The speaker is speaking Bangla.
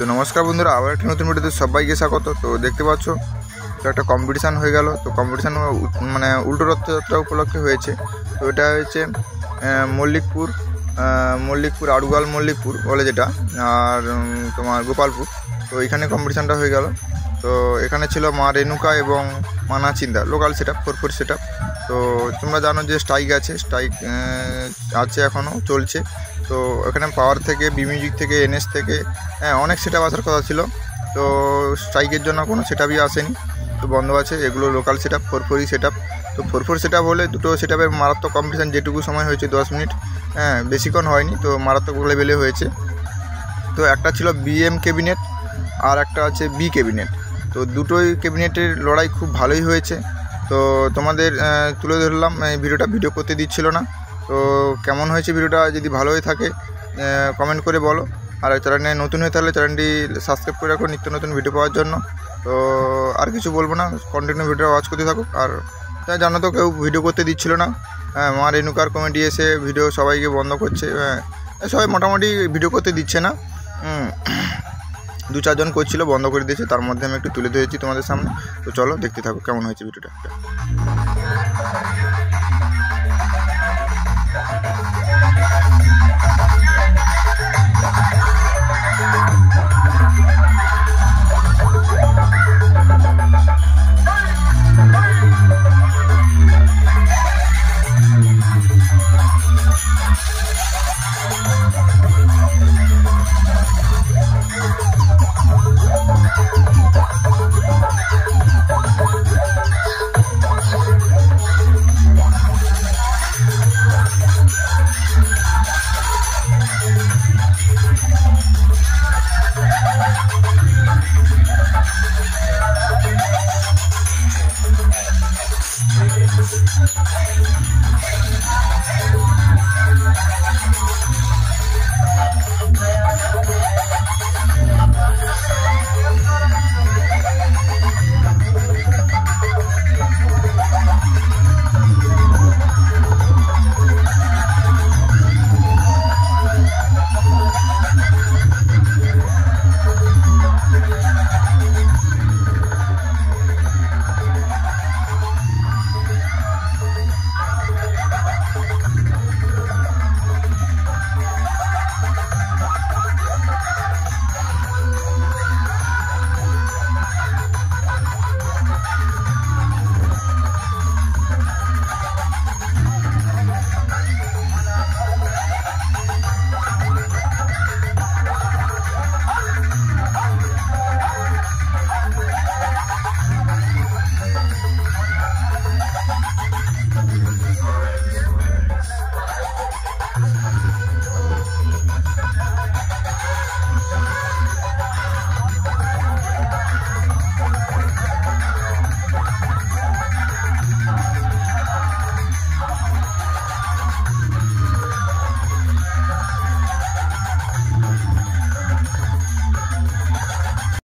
তো নমস্কার বন্ধুরা, আবার একটা নতুন ভিডিওতে সবাইকে স্বাগত। তো দেখতে পাচ্ছ তো একটা কম্পিটিশান হয়ে গেল। তো কম্পিটিশান মানে উল্টো রথযাত্রা উপলক্ষে হয়েছে। তো এটা হচ্ছে মল্লিকপুর আড়ুয়াল মল্লিকপুর বলে যেটা, আর তোমার গোপালপুর। তো এখানে কম্পিটিশানটা হয়ে গেল। তো এখানে ছিল মা রেণুকা এবং মা Nachinda, local set up 4 set up. তো তোমরা জানো যে স্ট্রাইক আছে এখনও চলছে। তো এখানে পাওয়ার থেকে, বি মিউজিক থেকে, এনএস থেকে অনেক সেট আপ আসার কথা ছিল। তো স্ট্রাইকের জন্য কোনো সেট আপই আসেনি, তো বন্ধ আছে। এগুলো local set up, 4 set up. তো 4 সেট আপ হলে দুটো সেট আপের মারাত্মক কম্পিটিশান, যেটুকু সময় হয়েছে 10 মিনিট, বেশিক্ষণ হয়নি, তো মারাত্মক লেভেলে হয়েছে। তো একটা ছিল বিএম ক্যাবিনেট আর একটা আছে বি ক্যাবিনেট। তো দুটোই ক্যাবিনেটের লড়াই খুব ভালোই হয়েছে। তো তোমাদের তুলে ধরলাম, ভিডিও করতে দিচ্ছিল না। তো কেমন হয়েছে ভিডিওটা, যদি ভালো হয়ে থাকে কমেন্ট করে বলো। আর চ্যানেলে নতুন হয়ে থাকলে চ্যানেলটি সাবস্ক্রাইব করে রাখো নিত্য নতুন ভিডিও পাওয়ার জন্য। তো আর কিছু বলবো না, কন্টিনিউ ভিডিও ওয়াচ করতে থাকুক। আর তাই জানো তো কেউ ভিডিও করতে দিচ্ছিল না, মা রেণুকার কমেডি এসে ভিডিও সবাইকে বন্ধ করছে। সবাই মোটামুটি ভিডিও করতে দিচ্ছে না, 2-4 জন করছিল, বন্ধ করে দিয়েছে। তার মধ্যে আমি একটু তুলে ধরেছি তোমাদের সামনে। তো চলো দেখতে থাকো কেমন হয়েছে ভিডিওটা।